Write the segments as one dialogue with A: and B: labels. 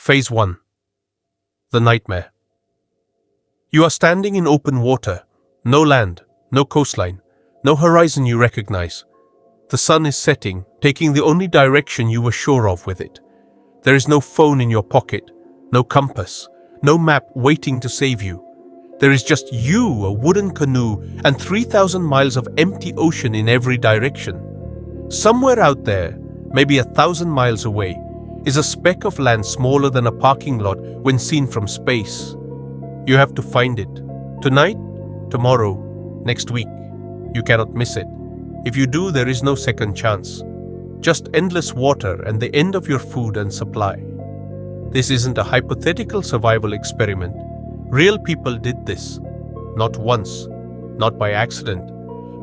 A: Phase 1. The Nightmare. You are standing in open water. No land, no coastline, no horizon you recognize. The sun is setting, taking the only direction you were sure of with it. There is no phone in your pocket, no compass, no map waiting to save you. There is just you, a wooden canoe, and 3,000 miles of empty ocean in every direction. Somewhere out there, maybe 1,000 miles away, is a speck of land smaller than a parking lot when seen from space. You have to find it. Tonight, tomorrow, next week. You cannot miss it. If you do, there is no second chance. Just endless water and the end of your food and supply. This isn't a hypothetical survival experiment. Real people did this. Not once, not by accident,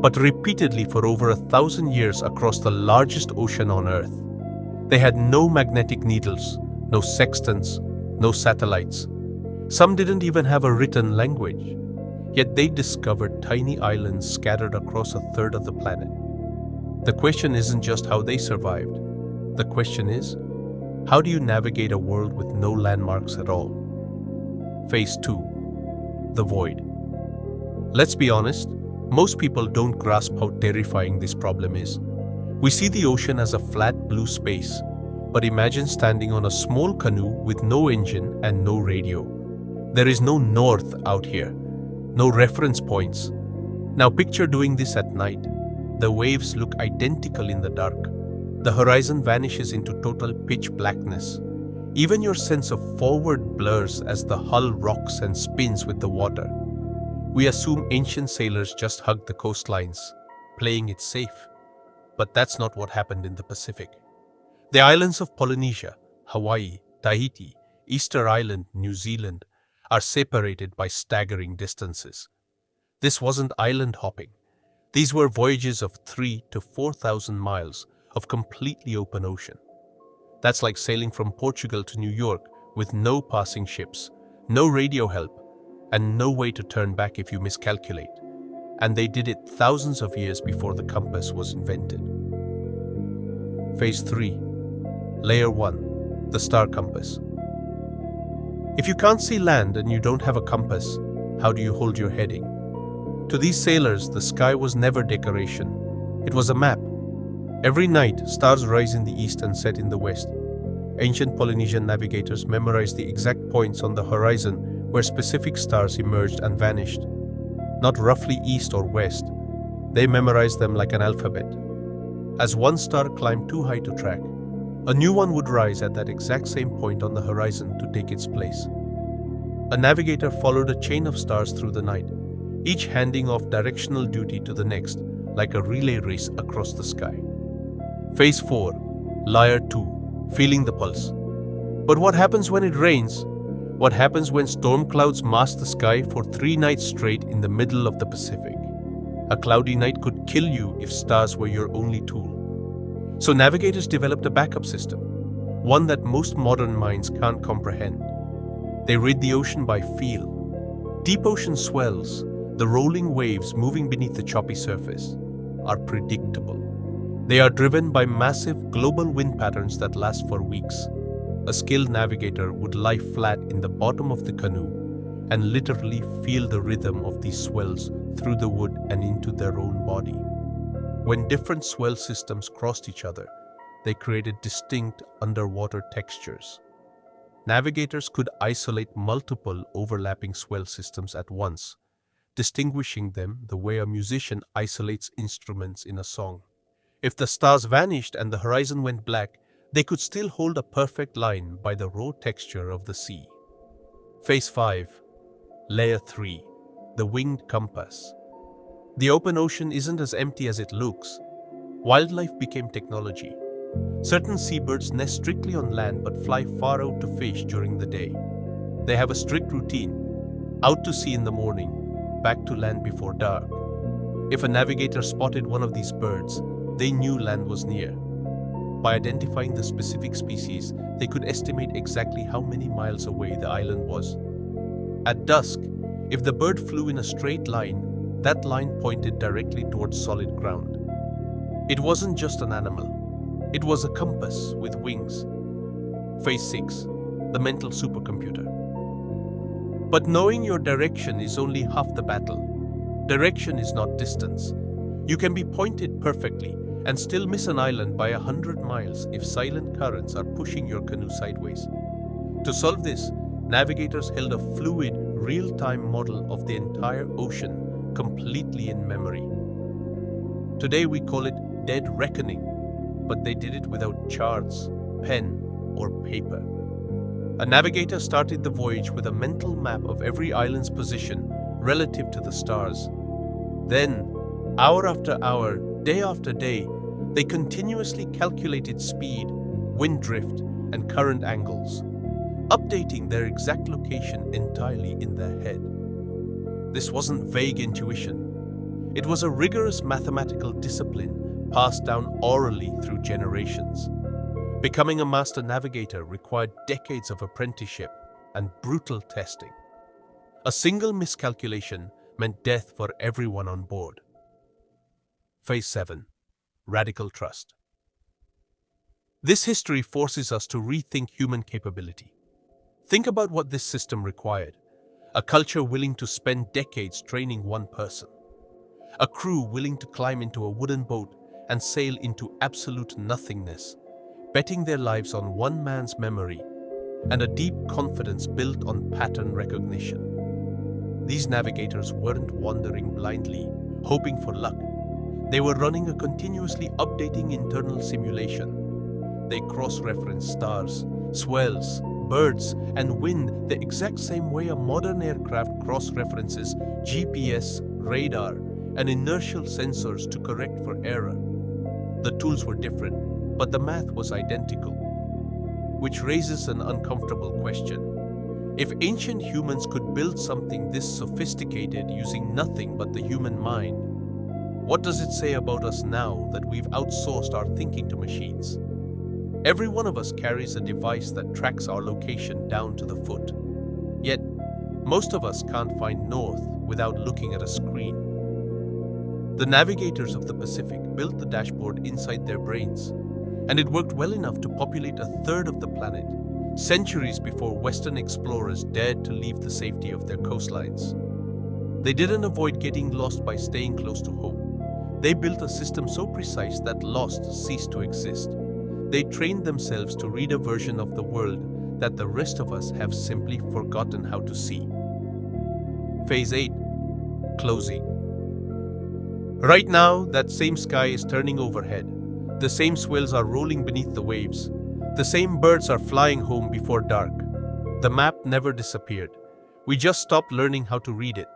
A: but repeatedly for over 1,000 years across the largest ocean on Earth. They had no magnetic needles, no sextants, no satellites. Some didn't even have a written language. Yet they discovered tiny islands scattered across 1/3 of the planet. The question isn't just how they survived. The question is, how do you navigate a world with no landmarks at all? Phase 2. The Void. Let's be honest, most people don't grasp how terrifying this problem is. We see the ocean as a flat blue space, but imagine standing on a small canoe with no engine and no radio. There is no north out here, no reference points. Now picture doing this at night. The waves look identical in the dark. The horizon vanishes into total pitch blackness. Even your sense of forward blurs as the hull rocks and spins with the water. We assume ancient sailors just hugged the coastlines, playing it safe. But that's not what happened in the Pacific. The islands of Polynesia, Hawaii, Tahiti, Easter Island, New Zealand are separated by staggering distances. This wasn't island hopping. These were voyages of 3,000 to 4,000 miles of completely open ocean. That's like sailing from Portugal to New York with no passing ships, no radio help, and no way to turn back if you miscalculate. And they did it thousands of years before the compass was invented. Phase 3. Layer 1. The Star Compass. If you can't see land and you don't have a compass, how do you hold your heading? To these sailors, the sky was never decoration. It was a map. Every night, stars rise in the east and set in the west. Ancient Polynesian navigators memorized the exact points on the horizon where specific stars emerged and vanished. Not roughly east or west. They memorized them like an alphabet. As one star climbed too high to track, a new one would rise at that exact same point on the horizon to take its place. A navigator followed a chain of stars through the night, each handing off directional duty to the next, like a relay race across the sky. Phase 4. Layer 2. Feeling the pulse. But what happens when it rains? What happens when storm clouds mask the sky for 3 nights straight in the middle of the Pacific? A cloudy night could kill you if stars were your only tool. So navigators developed a backup system, one that most modern minds can't comprehend. They read the ocean by feel. Deep ocean swells, the rolling waves moving beneath the choppy surface, are predictable. They are driven by massive global wind patterns that last for weeks. A skilled navigator would lie flat in the bottom of the canoe and literally feel the rhythm of these swells through the wood and into their own body. When different swell systems crossed each other, they created distinct underwater textures. Navigators could isolate multiple overlapping swell systems at once, distinguishing them the way a musician isolates instruments in a song. If the stars vanished and the horizon went black, they could still hold a perfect line by the raw texture of the sea. Phase 5. Layer 3. The Winged Compass. The open ocean isn't as empty as it looks. Wildlife became technology. Certain seabirds nest strictly on land but fly far out to fish during the day. They have a strict routine: out to sea in the morning, back to land before dark. If a navigator spotted one of these birds, they knew land was near. By identifying the specific species, they could estimate exactly how many miles away the island was. At dusk, if the bird flew in a straight line, that line pointed directly towards solid ground. It wasn't just an animal. It was a compass with wings. Phase 6. the mental supercomputer. But knowing your direction is only half the battle. Direction is not distance. You can be pointed perfectly and still miss an island by 100 miles if silent currents are pushing your canoe sideways. To solve this, navigators held a fluid, real-time model of the entire ocean completely in memory. Today we call it dead reckoning, but they did it without charts, pen, or paper. A navigator started the voyage with a mental map of every island's position relative to the stars. Then, hour after hour, day after day, they continuously calculated speed, wind drift, and current angles, updating their exact location entirely in their head. This wasn't vague intuition. It was a rigorous mathematical discipline passed down orally through generations. Becoming a master navigator required decades of apprenticeship and brutal testing. A single miscalculation meant death for everyone on board. Phase 7. Radical trust. This history forces us to rethink human capability. Think about what this system required. A culture willing to spend decades training one person. A crew willing to climb into a wooden boat and sail into absolute nothingness, betting their lives on one man's memory, and a deep confidence built on pattern recognition. These navigators weren't wandering blindly, hoping for luck. They were running a continuously updating internal simulation. They cross-referenced stars, swells, birds, and wind the exact same way a modern aircraft cross-references GPS, radar, and inertial sensors to correct for error. The tools were different, but the math was identical, which raises an uncomfortable question. If ancient humans could build something this sophisticated using nothing but the human mind, what does it say about us now that we've outsourced our thinking to machines? Every one of us carries a device that tracks our location down to the foot. Yet, most of us can't find north without looking at a screen. The navigators of the Pacific built the dashboard inside their brains, and it worked well enough to populate a third of the planet, centuries before Western explorers dared to leave the safety of their coastlines. They didn't avoid getting lost by staying close to home. They built a system so precise that lost ceased to exist. They trained themselves to read a version of the world that the rest of us have simply forgotten how to see. Phase 8. Closing. Right now, that same sky is turning overhead. The same swells are rolling beneath the waves. The same birds are flying home before dark. The map never disappeared. We just stopped learning how to read it.